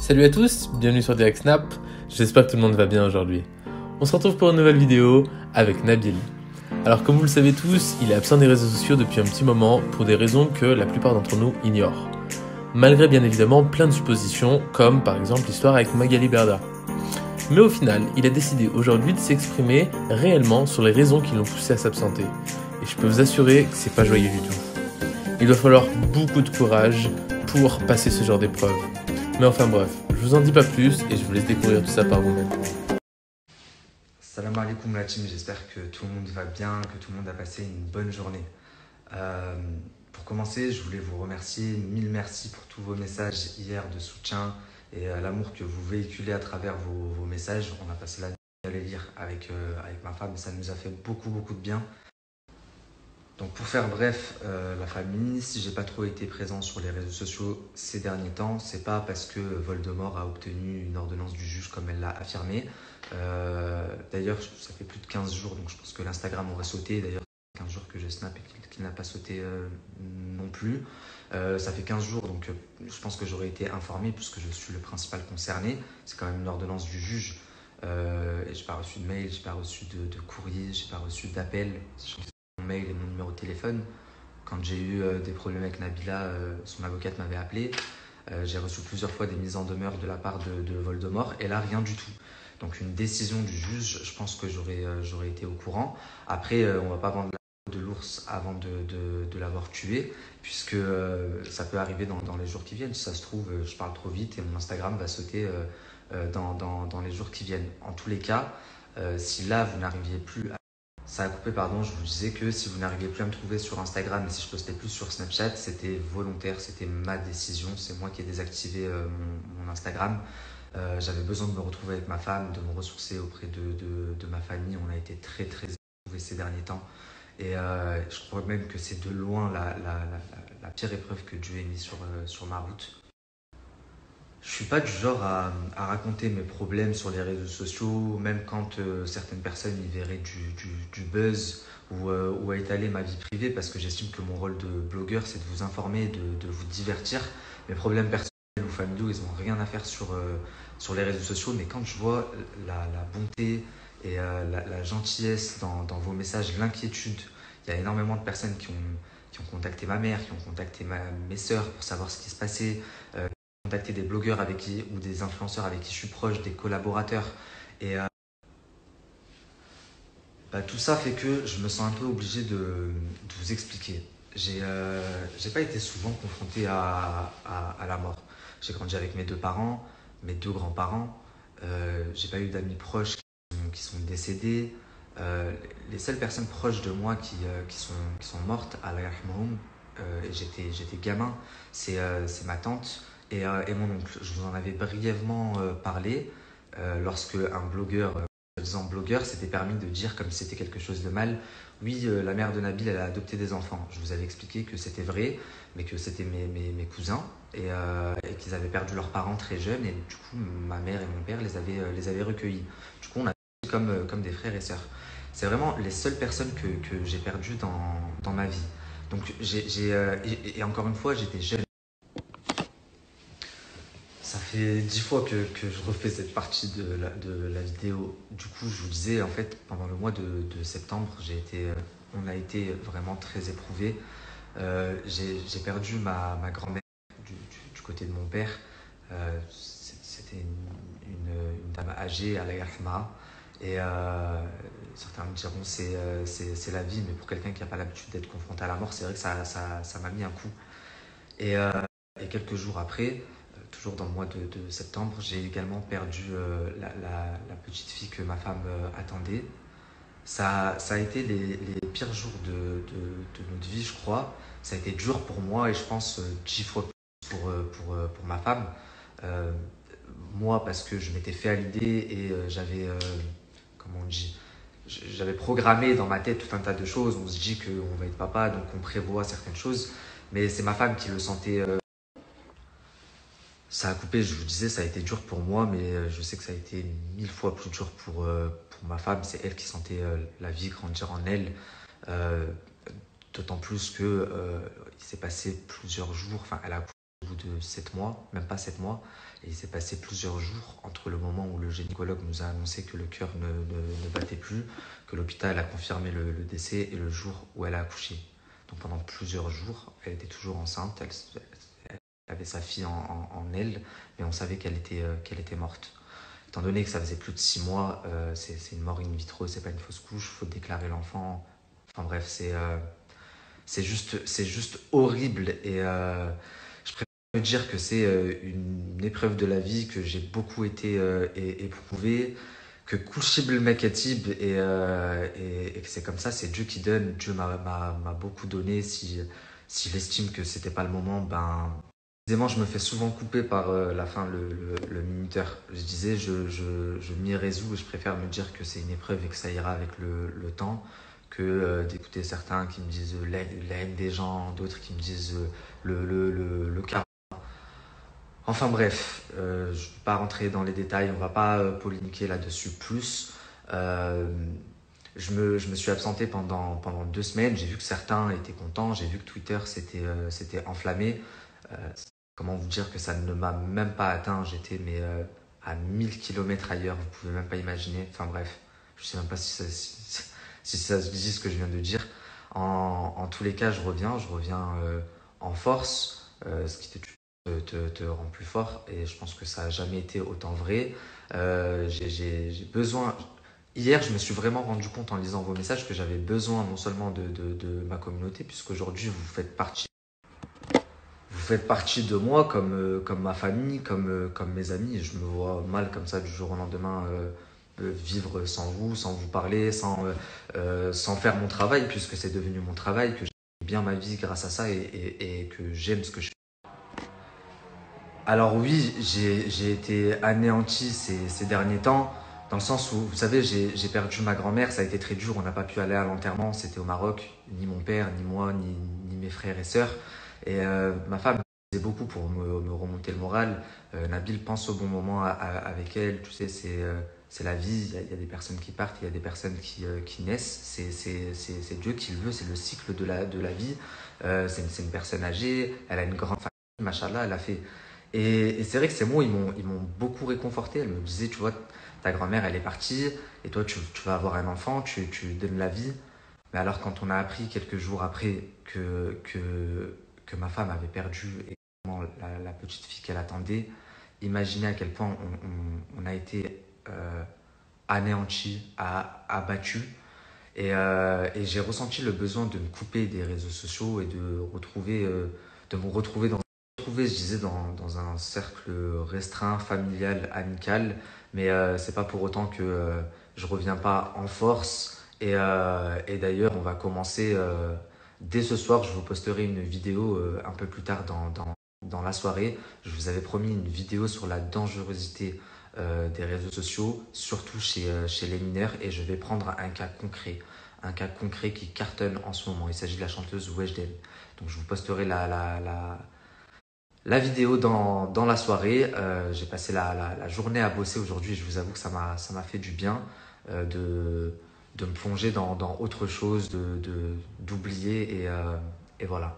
Salut à tous, bienvenue sur Direct Snap, j'espère que tout le monde va bien aujourd'hui. On se retrouve pour une nouvelle vidéo avec Nabil. Alors comme vous le savez tous, il est absent des réseaux sociaux depuis un petit moment pour des raisons que la plupart d'entre nous ignorent. Malgré bien évidemment plein de suppositions, comme par exemple l'histoire avec Magali Berda. Mais au final, il a décidé aujourd'hui de s'exprimer réellement sur les raisons qui l'ont poussé à s'absenter. Et je peux vous assurer que c'est pas joyeux du tout. Il va falloir beaucoup de courage pour passer ce genre d'épreuve. Mais enfin bref, je vous en dis pas plus et je vous laisse découvrir tout ça par vous-même. Salam alaikum la team, j'espère que tout le monde va bien, que tout le monde a passé une bonne journée. Pour commencer, je voulais vous remercier, mille merci pour tous vos messages hier de soutien et l'amour que vous véhiculez à travers vos messages. On a passé la nuit à les lire avec ma femme et ça nous a fait beaucoup de bien. Donc pour faire bref, la famille, si j'ai pas trop été présent sur les réseaux sociaux ces derniers temps, c'est pas parce que Voldemort a obtenu une ordonnance du juge comme elle l'a affirmé. D'ailleurs, ça fait plus de 15 jours, donc je pense que l'Instagram aurait sauté. D'ailleurs, ça fait 15 jours que je snap et qu'il n'a pas sauté non plus. Ça fait 15 jours, donc je pense que j'aurais été informé puisque je suis le principal concerné. C'est quand même une ordonnance du juge. Et j'ai pas reçu de mail, j'ai pas reçu de courrier, j'ai pas reçu d'appel. Mon mail et mon numéro de téléphone. Quand j'ai eu des problèmes avec Nabila, son avocate m'avait appelé. J'ai reçu plusieurs fois des mises en demeure de la part de Voldemort et là rien du tout. Donc une décision du juge, je pense que j'aurais été au courant. Après, on va pas vendre la peau de l'ours avant de l'avoir tué, puisque ça peut arriver dans les jours qui viennent. Si ça se trouve, je parle trop vite et mon Instagram va sauter dans les jours qui viennent. En tous les cas, si là vous n'arriviez plus à... Ça a coupé, pardon, je vous disais que si vous n'arriviez plus à me trouver sur Instagram et si je postais plus sur Snapchat, c'était volontaire, c'était ma décision, c'est moi qui ai désactivé mon Instagram. J'avais besoin de me retrouver avec ma femme, de me ressourcer auprès de ma famille. On a été très éprouvés ces derniers temps. Et je crois même que c'est de loin la pire épreuve que Dieu ait mis sur ma route. Je suis pas du genre à raconter mes problèmes sur les réseaux sociaux, même quand certaines personnes y verraient du buzz ou à étaler ma vie privée, parce que j'estime que mon rôle de blogueur, c'est de vous informer, de vous divertir. Mes problèmes personnels ou familiaux, ils n'ont rien à faire sur les réseaux sociaux, mais quand je vois la bonté et la gentillesse dans vos messages, l'inquiétude, il y a énormément de personnes qui ont contacté ma mère, qui ont contacté mes sœurs pour savoir ce qui se passait, contacter des blogueurs avec qui, ou des influenceurs avec qui je suis proche, des collaborateurs. Et tout ça fait que je me sens un peu obligé de vous expliquer. J'ai pas été souvent confronté à la mort. J'ai grandi avec mes deux parents, mes deux grands-parents. J'ai pas eu d'amis proches qui sont décédés. Les seules personnes proches de moi qui sont mortes, Allah yarhamhum, et j'étais gamin, c'est ma tante et mon oncle. Je vous en avais brièvement parlé lorsque un blogueur, disant blogueur, s'était permis de dire comme si c'était quelque chose de mal. Oui, la mère de Nabil, elle a adopté des enfants. Je vous avais expliqué que c'était vrai, mais que c'était mes cousins et qu'ils avaient perdu leurs parents très jeunes. Et du coup, ma mère et mon père les avaient recueillis. Du coup, on a comme des frères et sœurs. C'est vraiment les seules personnes que j'ai perdues dans ma vie. Donc, et encore une fois, j'étais jeune. Ça fait 10 fois que je refais cette partie de la vidéo. Du coup, je vous disais, en fait, pendant le mois de septembre, on a été vraiment très éprouvés. J'ai perdu ma grand-mère du côté de mon père. C'était une dame âgée, Allah yarhamha. Et certains me diront c'est la vie, mais pour quelqu'un qui n'a pas l'habitude d'être confronté à la mort, c'est vrai que ça m'a mis un coup. Et quelques jours après, toujours dans le mois de septembre, j'ai également perdu la petite fille que ma femme attendait. Ça a été les pires jours de notre vie, je crois. Ça a été dur pour moi et je pense 10 fois plus pour ma femme. Euh, Moi, parce que je m'étais fait à l'idée et comment on dit, j'avais programmé dans ma tête tout un tas de choses. On se dit qu'on va être papa, donc on prévoit certaines choses. Mais c'est ma femme qui le sentait. Ça a coupé, je vous disais, ça a été dur pour moi, mais je sais que ça a été 1000 fois plus dur pour ma femme. C'est elle qui sentait la vie grandir en elle. Euh, D'autant plus que il s'est passé plusieurs jours. Enfin, elle a au bout de 7 mois, même pas 7 mois. Et il s'est passé plusieurs jours entre le moment où le gynécologue nous a annoncé que le cœur ne battait plus, que l'hôpital a confirmé le décès et le jour où elle a accouché. Donc pendant plusieurs jours, elle était toujours enceinte, elle avait sa fille en elle, mais on savait qu'elle était morte. Étant donné que ça faisait plus de 6 mois, c'est une mort in vitro, c'est pas une fausse couche, il faut déclarer l'enfant. Enfin bref, c'est juste horrible et je préfère me dire que c'est une épreuve de la vie que j'ai beaucoup été éprouvé, que Kouchib Mekatib et que c'est comme ça, c'est Dieu qui donne. Dieu m'a beaucoup donné. S'il estime que c'était pas le moment, ben. Évidemment, je me fais souvent couper par le minuteur. Je disais, je m'y résous et je préfère me dire que c'est une épreuve et que ça ira avec le temps que d'écouter certains qui me disent la haine des gens, d'autres qui me disent le karma. Enfin bref, je ne vais pas rentrer dans les détails, on ne va pas polémiquer là-dessus plus. Euh, je me suis absenté pendant 2 semaines, j'ai vu que certains étaient contents, j'ai vu que Twitter s'était enflammé. Euh, Comment vous dire que ça ne m'a même pas atteint, j'étais à 1000 km ailleurs, vous pouvez même pas imaginer. Enfin bref, je sais même pas si ça se dit ce que je viens de dire. En tous les cas, je reviens en force, ce qui te rend plus fort et je pense que ça n'a jamais été autant vrai. J'ai besoin. Hier, je me suis vraiment rendu compte en lisant vos messages que j'avais besoin non seulement de ma communauté, puisqu'aujourd'hui vous faites partie de moi comme ma famille, comme mes amis. Je me vois mal comme ça du jour au lendemain vivre sans vous parler, sans faire mon travail, puisque c'est devenu mon travail, que j'ai bien ma vie grâce à ça et que j'aime ce que je fais. Alors oui, j'ai été anéanti ces derniers temps, dans le sens où, vous savez, j'ai perdu ma grand-mère, ça a été très dur, on n'a pas pu aller à l'enterrement, c'était au Maroc, ni mon père, ni moi, ni mes frères et sœurs. Et ma femme faisait beaucoup pour me remonter le moral. Nabil pense au bon moment avec elle, tu sais, c'est la vie, il y a des personnes qui partent, il y a des personnes qui naissent, c'est Dieu qui le veut, c'est le cycle de la vie. C'est une personne âgée, elle a une grande famille, machallah, elle a fait. Et c'est vrai que ces mots, ils m'ont beaucoup réconforté. Elle me disait, tu vois, ta grand-mère, elle est partie, et toi, tu vas avoir un enfant, tu donnes la vie. Mais alors, quand on a appris quelques jours après que ma femme avait perdu également la petite fille qu'elle attendait, imaginez à quel point on a été anéanti, abattu. Et j'ai ressenti le besoin de me couper des réseaux sociaux et de me retrouver je disais, dans un cercle restreint, familial, amical, mais c'est pas pour autant que je reviens pas en force. Et d'ailleurs, on va commencer dès ce soir. Je vous posterai une vidéo un peu plus tard dans la soirée. Je vous avais promis une vidéo sur la dangerosité des réseaux sociaux, surtout chez les mineurs, et je vais prendre un cas concret qui cartonne en ce moment. Il s'agit de la chanteuse Weshden. Donc je vous posterai la vidéo dans la soirée. J'ai passé la journée à bosser aujourd'hui. Je vous avoue que ça m'a fait du bien de me plonger dans autre chose, d'oublier et voilà.